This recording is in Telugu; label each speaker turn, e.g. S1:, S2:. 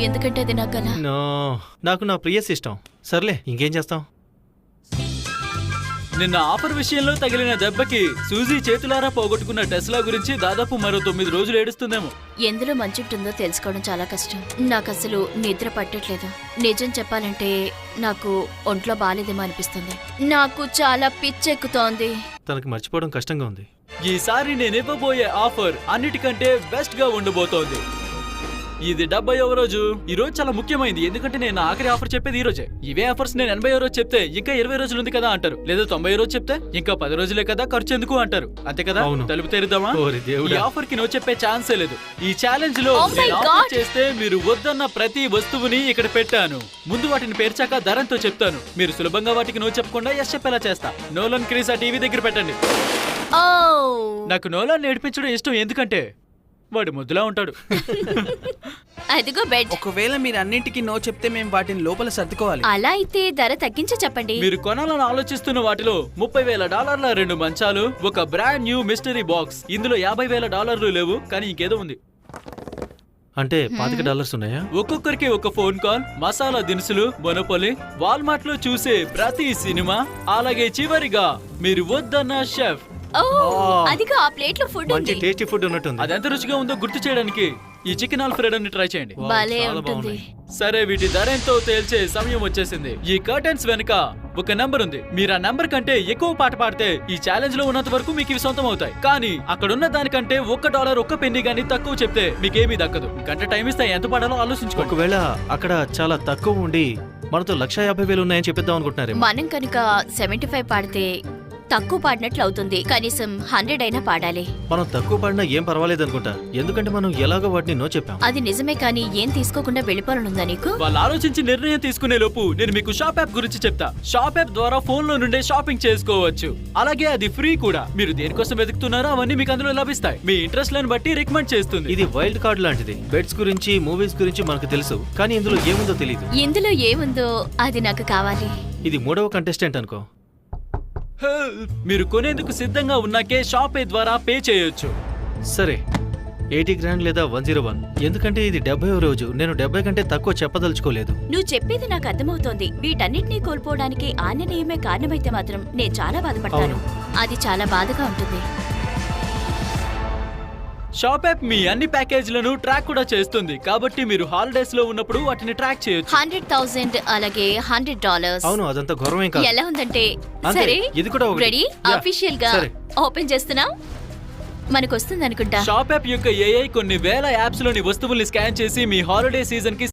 S1: ఎందుకంటే అది నా కల.
S2: నాకు నా ప్రియ ఇష్టం. సర్లే ఇంకేం చేస్తాం.
S3: నిన్న ఆఫర్ విషయంలో తగిలిన దెబ్బకి సూజీ చేతులారా పోగొట్టుకున్న టెస్లా గురించి దాదాపు మరో 9 రోజులు ఏడుస్తుందేమో.
S1: ఎందులో మంచుంటుందో తెలుసుకోవడం చాలా కష్టం. నాకు అసలు నిద్ర పట్టట్లేదు. నిజం చెప్పాలంటే నాకు ఒంట్లో బాలేదేమో అనిపిస్తుంది. నాకు చాలా పిచ్చెక్కుతోంది.
S2: తనకి మర్చిపోవడం కష్టంగా ఉంది.
S3: ఈసారి నేనివ్వబోయే ఆఫర్ అన్నిటికంటే బెస్ట్ గా ఉండబోతోంది. ఇది 70వ రోజు. ఈ రోజు చాలా ముఖ్యమైంది, ఎందుకంటే నేను ఆఖరి ఆఫర్ చెప్పేది ఈ రోజే. ఇవే ఆఫర్స్ నేను 80వ రోజు చెప్తే ఇంకా 20 రోజులు ఉంది కదా అంటారు, లేదా 90వ రోజు చెప్తే ఇంకా 10 రోజులే కదా, ఖర్చు ఎందుకు అంటారు. అంతే కదా. తలుపు తెరుద్దామా? ఈ ఆఫర్ కి నో చెప్పే ఛాన్సే లేదు. ఈ ఛాలెంజ్ లో చేస్తే మీరు వద్దన్న ప్రతి వస్తువుని ఇక్కడ పెట్టాను. ముందు వాటిని పేర్చాక ధరంతో చెప్తాను. మీరు సులభంగా వాటికి నో చెప్పకుండా ఎస్ చెప్పేలా చేస్తా. నోలన్ క్రీస్ ఆ టీవీ దగ్గర పెట్టండి. నాకు నోలన్ నేర్పించడం ఇష్టం, ఎందుకంటే వాడు ముద్దులా ఉంటాడు.
S1: అదిగో బెడ్.
S4: ఒకవేళ మీరు అన్నింటికి నో చెప్తే మేము వాటిని లోపల సర్దుకోవాలి.
S1: అలా అయితే ధర తగ్గించి చెప్పండి.
S3: మీరు కొనాలని ఆలోచిస్తున్న వాటిలో $30,000 2 మంచాలు, ఒక బ్రాండ్ న్యూ మిస్టరీ బాక్స్. ఇందులో $50,000 లేవు, కానీ ఇంకేదో ఉంది.
S2: అంటే $25 ఉన్నాయా?
S3: ఒక్కొక్కరికి ఒక ఫోన్ కాల్, మసాలా దినుసులు, మొనోపొలి, వాల్మార్ట్ లో చూసే ప్రతి సినిమా, అలాగే చివరిగా మీరు వద్దన్న షెఫ్.
S1: అదిగా ఆ ప్లేట్ లో ఫుడ్ ఉంది.
S2: టేస్టీ ఫుడ్ ఉన్నట్టుంది.
S3: అది ఎంత రుచిగా ఉందో గుర్తు చేయడానికి ఈ చికెన్ ఆల్ఫ్రెడోని ట్రై చేయండి.
S1: భలే ఉంటుంది.
S3: సరే, వీటి ధర ఎంతో తేల్చే సమయం వచ్చేసింది. ఈ కర్టెన్స్ వెనుక ఒక నంబర్ ఉంది. మీరు ఆ నంబర్ కంటే ఎక్కువ పాట పాడితే ఈ ఛాలెంజ్ లో ఉన్నంత వరకు మీకు ఇవి సొంతం అవుతాయి. కానీ అక్కడ ఉన్న దానికంటే $1 ఒక్క పెన్నీ గానీ తక్కువ చెప్తే మీకేమీ దక్కదు. గంట టైం ఇస్తే ఎంత పాడాలో ఆలోచించుకో.
S2: ఒకవేళ అక్కడ చాలా తక్కువ ఉండి మనతో 150,000 ఉన్నాయని చెప్పిద్దాం అనుకుంటున్నారు.
S1: మనం కనుక 75 పాడితే తక్కువ పాడినట్లు అవుతుంది. కనీసం 100 అయినా పాడాలి.
S2: మనం తక్కువ పాడినా ఏం పర్వాలేదు అనుకుంటా, ఎందుకంటే మనం ఎలాగో వాటిని నో చెప్పాం.
S1: అది నిజమే, కానీ ఏం తీసుకోకుండా వెళ్ళిపోవాలనుందా నీకు?
S3: వాళ్ళు ఆలోచించి నిర్ణయం తీసుకునే లోపు నేను మీకు షాప్ యాప్ గురించి చెప్తా. షాప్ యాప్ ద్వారా ఫోన్ లో నుండే షాపింగ్ చేసుకోవచ్చు. అలాగే అది ఫ్రీ కూడా. మీరు దేనికోసం వెతుకుతున్నారో అవన్నీ మీకు అందులో లభిస్తాయి. మీ ఇంట్రెస్ట్ లను బట్టి రికమెండ్ చేస్తుంది.
S2: ఇది వైల్డ్ కార్డ్ లాంటిది. బెడ్స్ గురించి, మూవీస్ గురించి మనకు తెలుసు, కానీ ఇందులో ఏముందో తెలియదు.
S1: ఇందులో ఏముందో అది నాకు కావాలి.
S2: ఇది 3వ కంటెస్టెంట్ అనుకో.
S3: మీరు కొనేందుకు సిద్ధంగా ఉన్నాకే షాప్ పే ద్వారా పే చేయొచ్చు.
S2: సరే, 80 grand లేదా 101. ఎందుకంటే ఇది 70వ రోజు. నేను 70 కంటే తక్కువ చెప్పదలుచుకోలేదు.
S1: నువ్వు చెప్పేది నాకు అర్థమవుతోంది. వీటన్నిటినీ కోల్పోవడానికి ఆ నిర్ణయమే కారణమైతే మాత్రం నేను చాలా బాధపడతాను. అది చాలా బాధగా ఉంటుంది.
S3: షాప్ యాప్ మీ అన్ని ప్యాకేజీలను ట్రాక్ కూడా చేస్తుంది, కాబట్టి మీరు హాలిడేస్ లో ఉన్నప్పుడు వాటిని ట్రాక్ చేయొచ్చు.
S1: 100,000 అలాగే $100.
S2: అవును, అదంతా గౌరవం కాదు.
S1: ఎలా ఉందంటే
S2: అంతే,
S1: సరే
S2: ఇది కూడా ఒకటి.
S1: రెడీ? అఫీషియల్ గా ఓపెన్ చేస్తున్నా. మనకు వస్తుంది అనుకుంటా.
S3: షాప్ యాప్ యొక్క AI కొన్ని వేల యాప్స్ లోని వస్తువుల్ని స్కాన్ చేసి మీ హాలిడే సీజన్ కి